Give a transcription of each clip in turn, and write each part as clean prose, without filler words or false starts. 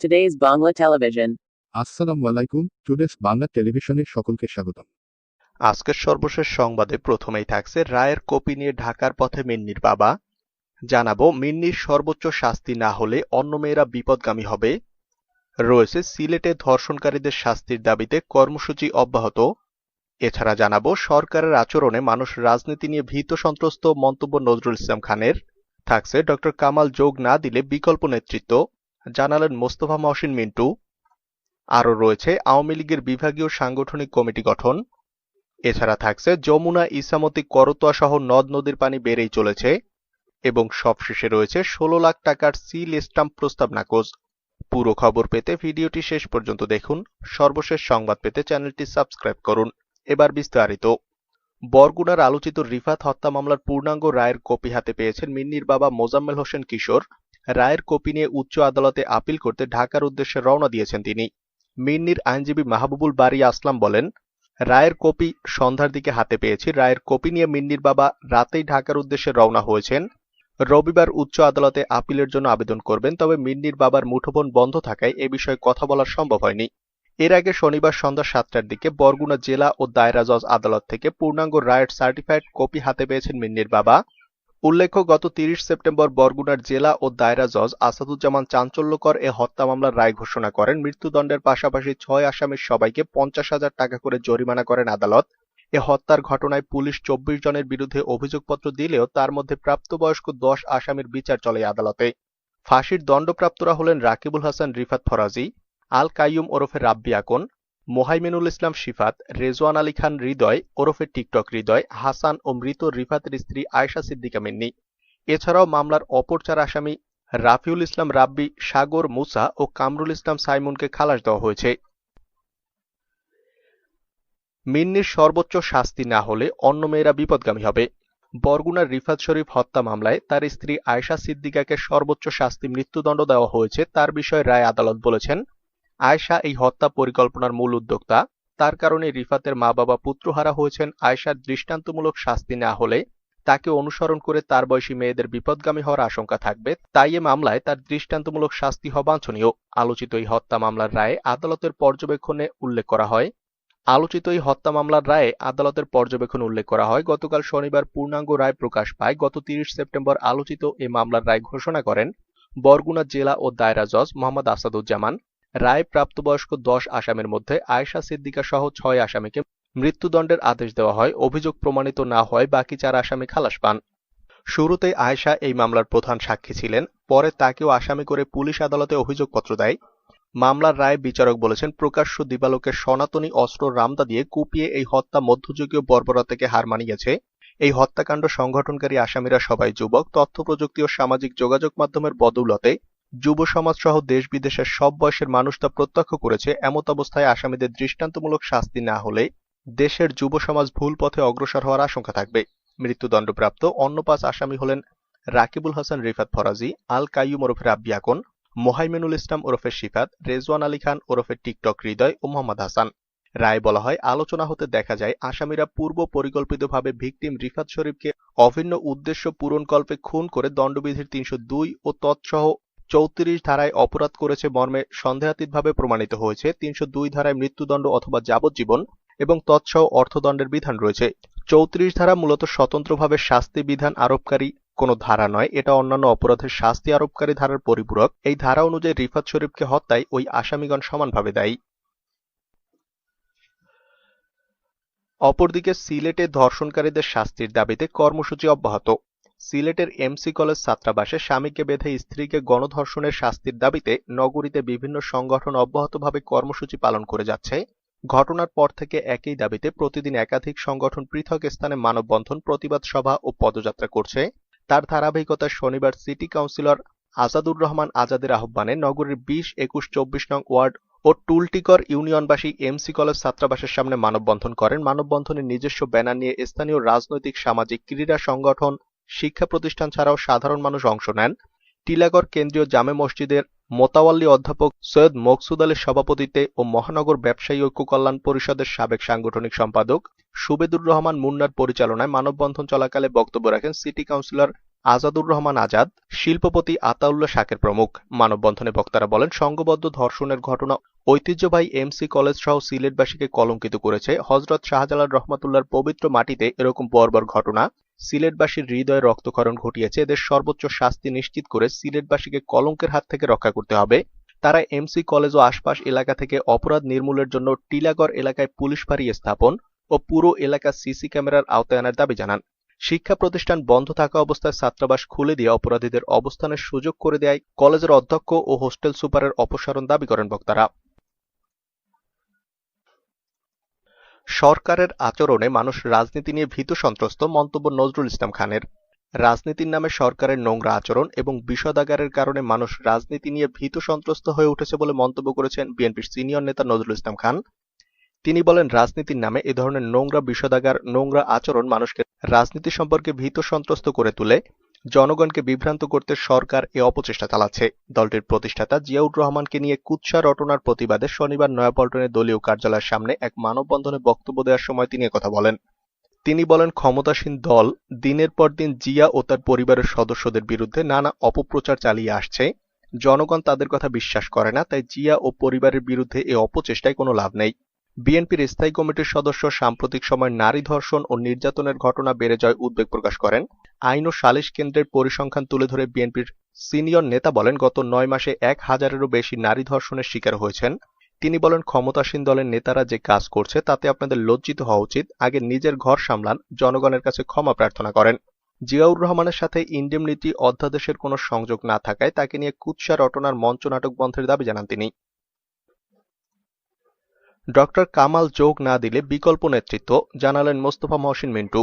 Today's Bangla Television. আসসালামু আলাইকুম, today's Bangla টেলিভিশনের সকলকে স্বাগতম। আজকের সর্বশেষ সংবাদে প্রথমেই থাকছে রায়ের কপি নিয়ে ঢাকার পথে মিন্নির বাবা। জানাবো মিন্নির সর্বোচ্চ শাস্তি না হলে অন্য মেয়েরা বিপদগামী হবে। রয়েছে সিলেটে ধর্ষণকারীদের শাস্তির দাবিতে কর্মসূচি অব্যাহত। এছাড়া জানাবো সরকারের আচরণে মানুষ রাজনীতি নিয়ে ভীত সন্ত্রস্ত, মন্তব্য নজরুল ইসলাম খানের। থাকছে ডক্টর কামাল যোগ না দিলে বিকল্প নেতৃত্ব, জানালেন মোস্তফা মহসিন মিন্টু। আরও রয়েছে আওয়ামী লীগের বিভাগীয় সাংগঠনিক কমিটি গঠন। এছাড়া থাকছে যমুনা, ইসামতি, করতোয়া সহ নদ নদীর পানি বেড়েই চলেছে। এবং সবশেষে রয়েছে 16 লাখ টাকার সিল স্টাম্প প্রস্তাব নাকচ। পুরো খবর পেতে ভিডিওটি শেষ পর্যন্ত দেখুন। সর্বশেষ সংবাদ পেতে চ্যানেলটি সাবস্ক্রাইব করুন। এবার বিস্তারিত। বরগুনার আলোচিত রিফাত হত্যা মামলার পূর্ণাঙ্গ রায়ের কপি হাতে পেয়েছেন মিন্নির বাবা মোজাম্মেল হোসেন কিশোর। রায়ের কপি নিয়ে উচ্চ আদালতে আপিল করতে ঢাকার উদ্দেশ্যে রওনা দিয়েছেন তিনি। মিন্নির আইনজীবী মাহবুবুল বারী আসলাম বলেন, রায়ের কপি সন্ধ্যার দিকে হাতে পেয়েছি। রায়ের কপি নিয়ে মিন্নির বাবা রাতেই ঢাকার উদ্দেশ্যে রওনা হয়েছেন। রবিবার উচ্চ আদালতে আপিলের জন্য আবেদন করবেন, তবে মিন্নির বাবার মুঠোফোন বন্ধ থাকায় এ বিষয়ে কথা বলা সম্ভব হয়নি। এর আগে শনিবার সন্ধ্যা 7টার দিকে বরগুনা জেলা ও দায়রা জজ আদালত থেকে পূর্ণাঙ্গ রায়ের সার্টিফাইড কপি হাতে পেয়েছেন মিন্নির বাবা। উল্লেখ্য, গত 30 সেপ্টেম্বর বরগুনার জেলা ও দায়রা জজ আসাদুজ্জামান চাঞ্চল্যকর এ হত্যা মামলার রায় ঘোষণা করেন। মৃত্যুদণ্ডের পাশাপাশি 6 আসামির সবাইকে 50,000 টাকা করে জরিমানা করেন আদালত। এ হত্যার ঘটনায় পুলিশ 24 জনের বিরুদ্ধে অভিযোগপত্র দিলেও তার মধ্যে প্রাপ্তবয়স্ক 10 আসামির বিচার চলে আদালতে। ফাঁসির দণ্ডপ্রাপ্তরা হলেন রাকিবুল হাসান রিফাত ফরাজি, আল কাইয়ুম ওরফে রাব্বি আকন, মোহাইমিনুল ইসলাম শিফাত, রেজওয়ান আলী খান হৃদয় ওরফে টিকটক হৃদয়, হাসান ও মৃত রিফাতের স্ত্রী আয়েশা সিদ্দিকা মিন্নি। এছাড়াও মামলার অপর 4 আসামি রাফিউল ইসলাম রাব্বি, সাগর, মুসা ও কামরুল ইসলাম সাইমুনকে খালাস দেওয়া হয়েছে। মিন্নির সর্বোচ্চ শাস্তি না হলে অন্য মেয়েরা বিপদগামী হবে। বরগুনার রিফাত শরীফ হত্যা মামলায় তার স্ত্রী আয়েশা সিদ্দিকাকে সর্বোচ্চ শাস্তি মৃত্যুদণ্ড দেওয়া হয়েছে। তার বিষয়ে রায় আদালত বলেছেন, আয়েশা এই হত্যা পরিকল্পনার মূল উদ্যোক্তা। তার কারণে রিফাতের মা বাবা পুত্রহারা হয়েছেন। আয়েশার দৃষ্টান্তমূলক শাস্তি না হলে তাকে অনুসরণ করে তার বয়সী মেয়েদের বিপদগামী হওয়ার আশঙ্কা থাকবে। তাই এ মামলায় তার দৃষ্টান্তমূলক শাস্তি হওয়া বাঞ্ছনীয়। আলোচিত এই হত্যা মামলার রায়ে আদালতের পর্যবেক্ষণে উল্লেখ করা হয় গতকাল শনিবার পূর্ণাঙ্গ রায় প্রকাশ পায়। গত 30 সেপ্টেম্বর আলোচিত এ মামলার রায় ঘোষণা করেন বরগুনা জেলা ও দায়রা জজ মোহাম্মদ আসাদুজ্জামান। রায়ে প্রাপ্তবয়স্ক 10 আসামির মধ্যে আয়েশা সিদ্দিকা সহ 6 আসামিকে মৃত্যুদণ্ডের আদেশ দেওয়া হয়। অভিযোগ প্রমাণিত না হয় বাকি 4 আসামি খালাস পান। শুরুতেই আয়েশা এই মামলার প্রধান সাক্ষী ছিলেন, পরে তাকেও আসামি করে পুলিশ আদালতে অভিযোগপত্র দেয়। মামলার রায়ে বিচারক বলেছেন, প্রকাশ্য দিবালোকে সনাতনী অস্ত্র রামদা দিয়ে কুপিয়ে এই হত্যা মধ্যযুগীয় বর্বরতাকে হার মানিয়েছে। এই হত্যাকাণ্ড সংগঠনকারী আসামিরা সবাই যুবক। তথ্য প্রযুক্তি ও সামাজিক যোগাযোগ মাধ্যমের বদৌলতে যুব সমাজ সহ দেশ বিদেশের সব বয়সের মানুষ তা প্রত্যক্ষ করেছে। এমত অবস্থায় আসামিদের দৃষ্টান্তমূলক শাস্তি না হলে দেশের যুব সমাজ ভুল পথে অগ্রসর হওয়ার আশঙ্কা থাকবে। মৃত্যুদণ্ডপ্রাপ্ত অন্য 5 আসামি হলেন রাকিবুল হাসান রিফাত ফরাজি, আল কাইয়ুম ওরফে রাব্বি আকন, মোহাইমিনুল ইসলাম ওরফে শিফাত, রেজওয়ান আলী খান ওরফে টিকটক হৃদয় ও মোহাম্মদ হাসান। রায় বলা হয়, আলোচনা হতে দেখা যায় আসামিরা পূর্ব পরিকল্পিতভাবে ভিকটিম রিফাত শরীফকে অভিন্ন উদ্দেশ্য পূরণকল্পে খুন করে দণ্ডবিধির 302 ও তৎসহ 34 ধারায় অপরাধ করেছে মর্মে সন্দেহাতীতভাবে প্রমাণিত হয়েছে। 302 ধারায় মৃত্যুদণ্ড অথবা যাবজ্জীবন এবং তৎসহ অর্থদণ্ডের বিধান রয়েছে। 34 ধারা মূলত স্বতন্ত্রভাবে শাস্তি বিধান আরোপকারী কোনো ধারা নয়, এটা অন্যান্য অপরাধের শাস্তি আরোপকারী ধারার পরিপূরক। এই ধারা অনুযায়ী রিফাত শরীফকে হত্যায় ওই আসামিগণ সমানভাবে দায়ী। অপরদিকে সিলেটে ধর্ষণকারীদের শাস্তির দাবিতে কর্মসূচি অব্যাহত। সিলেটের এমসি কলেজ ছাত্রাবাসে স্বামীকে বেঁধে স্ত্রীকে গণধর্ষণের শাস্তির দাবিতে নগরীতে বিভিন্ন সংগঠন অব্যাহতভাবে কর্মসূচি পালন করে যাচ্ছে। ঘটনার পর থেকে একই দাবিতে প্রতিদিন একাধিক সংগঠন পৃথক স্থানে মানববন্ধন, প্রতিবাদ সভা ও পদযাত্রা করছে। তার ধারাবাহিকতায় শনিবার সিটি কাউন্সিলর আজাদুর রহমান আজাদের আহ্বানে নগরীর 20, 21, 24 নং ওয়ার্ড ও টুলটিকর ইউনিয়নবাসী এমসি কলেজ ছাত্রাবাসের সামনে মানববন্ধন করেন। মানববন্ধনে নিজস্ব ব্যানার নিয়ে স্থানীয় রাজনৈতিক, সামাজিক, ক্রীড়া সংগঠন, শিক্ষা প্রতিষ্ঠান ছাড়াও সাধারণ মানুষ অংশ নেন। টিলাগড় কেন্দ্রীয় জামে মসজিদের মোতাওয়াল্লি অধ্যাপক সৈয়দ মকসুদ আলীর সভাপতিত্বে ও মহানগর ব্যবসায়ী ঐক্য কল্যাণ পরিষদের সাবেক সাংগঠনিক সম্পাদক সুবেদুর রহমান মুন্নার পরিচালনায় মানববন্ধন চলাকালে বক্তব্য রাখেন সিটি কাউন্সিলর আজাদুর রহমান আজাদ, শিল্পপতি আতাউল্লাহ শাকের প্রমুখ। মানববন্ধনে বক্তারা বলেন, সংঘবদ্ধ ধর্ষণের ঘটনা ঐতিহ্যবাহী এমসি কলেজ সহ সিলেটবাসীকে কলঙ্কিত করেছে। হযরত শাহজালাল রহমাতুল্লাহর পবিত্র মাটিতে এরকম বর্বর ঘটনা সিলেটবাসীর হৃদয়ে রক্তক্ষরণ ঘটিয়েছে। এদের সর্বোচ্চ শাস্তি নিশ্চিত করে সিলেটবাসীকে কলঙ্কের হাত থেকে রক্ষা করতে হবে। তারা এমসি কলেজ ও আশপাশ এলাকা থেকে অপরাধ নির্মূলের জন্য টিলাগড় এলাকায় পুলিশ ফাঁড়ি স্থাপন ও পুরো এলাকা সিসি ক্যামেরার আওতায় আনার দাবি জানান। শিক্ষা প্রতিষ্ঠান বন্ধ থাকা অবস্থায় ছাত্রাবাস খুলে দিয়ে অপরাধীদের অবস্থানের সুযোগ করে দেয় কলেজের অধ্যক্ষ ও হোস্টেল সুপারের অপসারণ দাবি করেন বক্তারা। সরকারের আচরণে মানুষ রাজনীতি নিয়ে ভীত সন্ত্রস্ত, মন্তব্য নজরুল ইসলাম খানের। রাজনীতির নামে সরকারের নোংরা আচরণ এবং বিষোদাগারের কারণে মানুষ রাজনীতি নিয়ে ভীত সন্ত্রস্ত হয়ে উঠেছে বলে মন্তব্য করেছেন বিএনপির সিনিয়র নেতা নজরুল ইসলাম খান। তিনি বলেন, রাজনীতির নামে এ ধরনের নোংরা বিষোদাগার, নোংরা আচরণ মানুষকে রাজনীতি সম্পর্কে ভীত সন্ত্রস্ত করে তুলে জনগণকে বিভ্রান্ত করতে সরকার এ অপচেষ্টা চালাচ্ছে। দলটির প্রতিষ্ঠাতা জিয়াউর রহমানকে নিয়ে কুৎসা রটনার প্রতিবাদে শনিবার নয়াপল্টনে দলীয় কার্যালয়ের সামনে এক মানববন্ধনে বক্তব্য দেওয়ার সময় তিনি কথা বলেন। তিনি বলেন, ক্ষমতাসীন দল দিনের পর দিন জিয়া ও তার পরিবারের সদস্যদের বিরুদ্ধে নানা অপপ্রচার চালিয়ে আসছে। জনগণ তাদের কথা বিশ্বাস করে না, তাই জিয়া ও পরিবারের বিরুদ্ধে এ অপচেষ্টায় কোনো লাভ নেই। বিএনপির স্থায়ী কমিটির সদস্য সাম্প্রতিক সময়ে নারী ধর্ষণ ও নির্যাতনের ঘটনা বেড়ে যাওয়ায় উদ্বেগ প্রকাশ করেন। আইন ও সালিশ কেন্দ্রের পরিসংখ্যান তুলে ধরে বিএনপির সিনিয়র নেতা বলেন, গত 9 মাসে 1000-এরও বেশি নারী ধর্ষণের শিকার হয়েছেন। তিনি বলেন, ক্ষমতাসীন দলের নেতারা যে কাজ করছে তাতে আপনাদের লজ্জিত হওয়া উচিত। আগে নিজের ঘর সামলান, জনগণের কাছে ক্ষমা প্রার্থনা করেন। জিয়াউর রহমানের সাথে ইন্ডেমনিটি অধ্যাদেশের কোনো সংযোগ না থাকায় তাকে নিয়ে কুৎসা রটনার মঞ্চনাটক বন্ধের দাবি জানান তিনি। ডক্টর কামাল যোগ না দিলে বিকল্প নেতৃত্ব, জানালেন মোস্তফা মহসিন মিন্টু।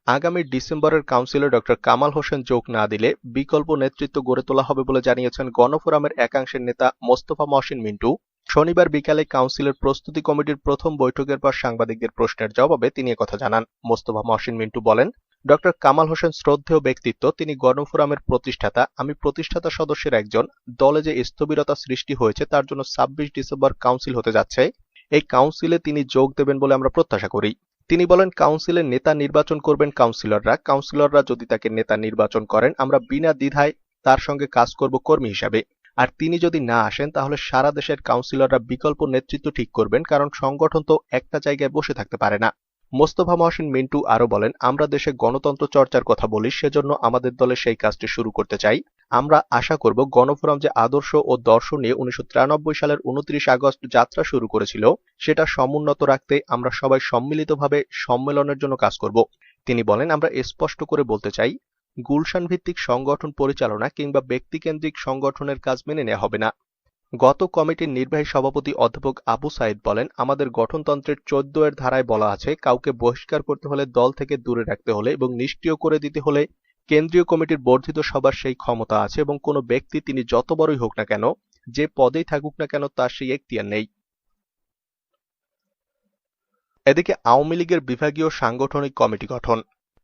আগামী ডিসেম্বরের কাউন্সিলে ডক্টর কামাল হোসেন যোগ না দিলে বিকল্প নেতৃত্ব গড়ে তোলা হবে বলে জানিয়েছেন গণফোরামের একাংশের নেতা মোস্তফা মহসিন মিন্টু। শনিবার বিকালে কাউন্সিলের প্রস্তুতি কমিটির প্রথম বৈঠকের পর সাংবাদিকদের প্রশ্নের জবাবে তিনি একথা জানান। মোস্তফা মহসিন মিন্টু বলেন, ডক্টর কামাল হোসেন শ্রদ্ধেয় ব্যক্তিত্ব, তিনি গণফোরামের প্রতিষ্ঠাতা। আমি প্রতিষ্ঠাতা সদস্যের একজন। দলে যে স্থবিরতা সৃষ্টি হয়েছে তার জন্য 26 ডিসেম্বর কাউন্সিল হতে যাচ্ছে। এই কাউন্সিলে তিনি যোগ দেবেন বলে আমরা প্রত্যাশা করি। তিনি বলেন, কাউন্সিলে নেতা নির্বাচন করবেন কাউন্সিলররা। কাউন্সিলররা যদি তাকে নেতা নির্বাচন করেন, আমরা বিনা দ্বিধায় তার সঙ্গে কাজ করব কর্মী হিসাবে। আর তিনি যদি না আসেন, তাহলে সারা দেশের কাউন্সিলররা বিকল্প নেতৃত্ব ঠিক করবেন, কারণ সংগঠন তো একটা জায়গায় বসে থাকতে পারে না। মোস্তফা মহসিন মিন্টু আরো বলেন, আমরা দেশে গণতন্ত্র চর্চার কথা বলি, সেজন্য আমাদের দলে সেই কাজটি শুরু করতে চাই। আমরা আশা করব গণফোরাম যে আদর্শ ও দর্শন নিয়ে 1993 সালের 29 আগস্ট যাত্রা শুরু করেছিল, সেটা সমুন্নত রাখতে আমরা সবাই সম্মিলিতভাবে সম্মেলনের জন্য কাজ করব। তিনি বলেন, আমরা স্পষ্ট করে বলতে চাই, গুলশান ভিত্তিক সংগঠন পরিচালনা কিংবা ব্যক্তিকেন্দ্রিক সংগঠনের কাজ মেনে নেওয়া হবে না। গত কমিটির নির্বাহী সভাপতি অধ্যাপক আবু সাইদ বলেন, আমাদের গঠনতন্ত্রের 14 ধারায় বলা আছে, কাউকে বহিষ্কার করতে হলে, দল থেকে দূরে রাখতে হলে এবং নিষ্ক্রিয় করে দিতে হলে কেন্দ্রীয় কমিটির বর্ধিত সভার সেই ক্ষমতা আছে এবং কোনো ব্যক্তি, তিনি যত বড়ই হোক না কেন, যে পদেই থাকুক না কেন, তার সেই এখতিয়ার নেই। এদিকে আওয়ামী লীগের বিভাগীয় সাংগঠনিক কমিটি গঠন।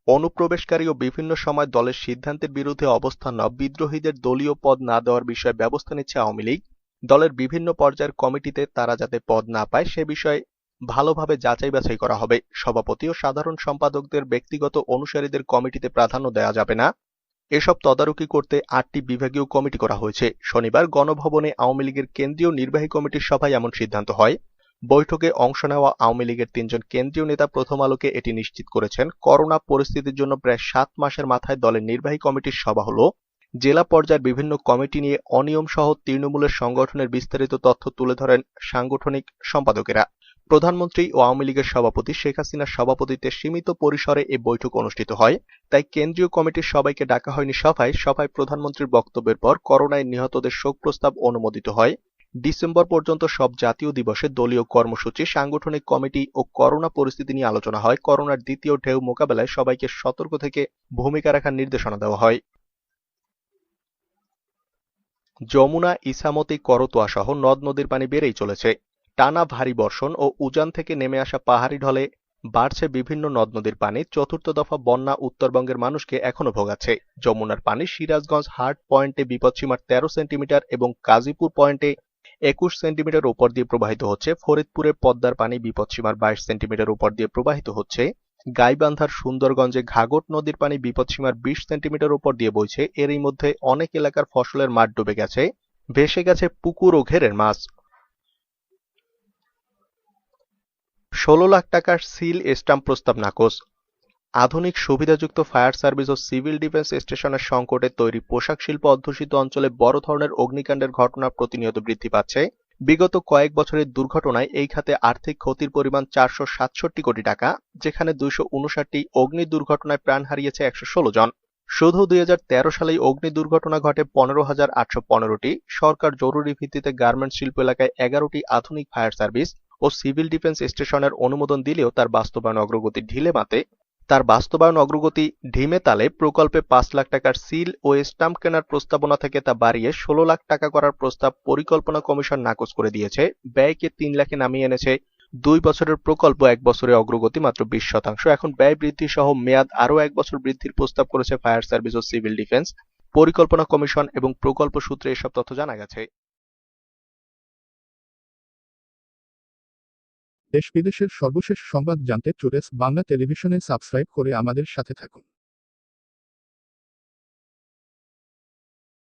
অনুপ্রবেশকারী ও বিভিন্ন সময় দলের সিদ্ধান্তের বিরুদ্ধে অবস্থান নেওয়া বিদ্রোহীদের দলীয় পদ না দেওয়ার বিষয়ে ব্যবস্থা নিচ্ছে আওয়ামী লীগ। দলের বিভিন্ন পর্যায়ের কমিটিতে তারা যাতে পদ না পায় সে বিষয়ে ভালোভাবে যাচাই বাছাই করা হবে। সভাপতি ও সাধারণ সম্পাদকদের ব্যক্তিগত অনুসারীদের কমিটিতে প্রাধান্য দেওয়া যাবে না। এসব তদারকি করতে 8টি বিভাগীয় কমিটি করা হয়েছে। শনিবার গণভবনে আওয়ামী লীগের কেন্দ্রীয় নির্বাহী কমিটির সভায় এমন সিদ্ধান্ত হয়। বৈঠকে অংশ নেওয়া আওয়ামী লীগের 3 জন কেন্দ্রীয় নেতা প্রথম আলোকে এটি নিশ্চিত করেছেন। করোনা পরিস্থিতির জন্য প্রায় 7 মাসের মাথায় দলের নির্বাহী কমিটির সভা হলো। জেলা পর্যায়ের বিভিন্ন কমিটি নিয়ে অনিয়ম সহ তৃণমূলের সংগঠনের বিস্তারিত তথ্য তুলে ধরেন সাংগঠনিক সম্পাদকেরা। প্রধানমন্ত্রী ও আওয়ামী লীগের সভাপতি শেখ হাসিনার সভাপতিত্বে সীমিত পরিসরে এই বৈঠক অনুষ্ঠিত হয়। তাই কেন্দ্রীয় কমিটির সবাইকে ডাকা হয়নি সভায়। সভায় প্রধানমন্ত্রীর বক্তব্যের পর করোনায় নিহতদের শোক প্রস্তাব অনুমোদিত হয়। ডিসেম্বর পর্যন্ত সব জাতীয় দিবসে দলীয় কর্মসূচি, সাংগঠনিক কমিটি ও করোনা পরিস্থিতি নিয়ে আলোচনা হয়। করোনার দ্বিতীয় ঢেউ মোকাবেলায় সবাইকে সতর্ক থেকে ভূমিকা রাখার নির্দেশনা দেওয়া হয়। যমুনা, ইছামতি, করতোয়া সহ নদ নদীর পানি বেড়েই চলেছে। টানা ভারী বর্ষণ ও উজান থেকে নেমে আসা পাহাড়ি ঢলে বাড়ছে বিভিন্ন নদ নদীর পানি। চতুর্থ দফা বন্যা উত্তরবঙ্গের মানুষকে এখনো ভোগাচ্ছে। যমুনার পানি সিরাজগঞ্জ হার্ট পয়েন্টে বিপদসীমার 13 সেন্টিমিটার এবং কাজীপুর পয়েন্টে 21 সেন্টিমিটার উপর দিয়ে প্রবাহিত হচ্ছে। ফরিদপুরে পদ্মার পানি বিপদসীমার 22 সেন্টিমিটার উপর দিয়ে প্রবাহিত হচ্ছে। গাইবান্ধার সুন্দরগঞ্জে ঘাঘট নদীর পানি বিপদসীমার 20 সেন্টিমিটার উপর দিয়ে বইছে। এরই মধ্যে অনেক এলাকার ফসলের মাঠ ডুবে গেছে, ভেসে গেছে পুকুর ও ঘেরের মাছ। 16 লাখ টাকার সিল স্ট্যাম্প প্রস্তাব নাকচ। আধুনিক সুবিধাযুক্ত ফায়ার সার্ভিস ও সিভিল ডিফেন্স স্টেশনের সংকটে তৈরি পোশাক শিল্প অধ্যুষিত অঞ্চলে বড় ধরনের অগ্নিকাণ্ডের ঘটনা প্রতিনিয়ত বৃদ্ধি পাচ্ছে। বিগত কয়েক বছরের দুর্ঘটনায় এই খাতে আর্থিক ক্ষতির পরিমাণ 467 কোটি টাকা, যেখানে 259টি অগ্নি দুর্ঘটনায় প্রাণ হারিয়েছে 116 জন। শুধু 2013 সালেই অগ্নি দুর্ঘটনা ঘটে 15,815টি। সরকার জরুরি ভিত্তিতে গার্মেন্টস শিল্প এলাকায় 11টি আধুনিক ফায়ার সার্ভিস ও সিভিল ডিফেন্স স্টেশনের অনুমোদন দিলেও তার বাস্তবায়ন অগ্রগতি ঢিমে তালে প্রকল্পে 5 লাখ টাকার সিল ও স্ট্যাম্প কেনার প্রস্তাবনা থেকে তা বাড়িয়ে 16 লাখ টাকা করার প্রস্তাব পরিকল্পনা কমিশন নাকচ করে দিয়েছে। ব্যয়কে 3 লাখে নামিয়ে এনেছে। 2 বছরের প্রকল্প, 1 বছরে অগ্রগতি মাত্র 20%। এখন ব্যয় বৃদ্ধি সহ মেয়াদ আরও 1 বছর বৃদ্ধির প্রস্তাব করেছে ফায়ার সার্ভিস ও সিভিল ডিফেন্স পরিকল্পনা কমিশন এবং প্রকল্প সূত্রে এসব তথ্য জানা গেছে। দেশ বিদেশের সর্বশেষ সংবাদ জানতে টুডেস বাংলা টেলিভিশনে সাবস্ক্রাইব করে আমাদের সাথে থাকুন।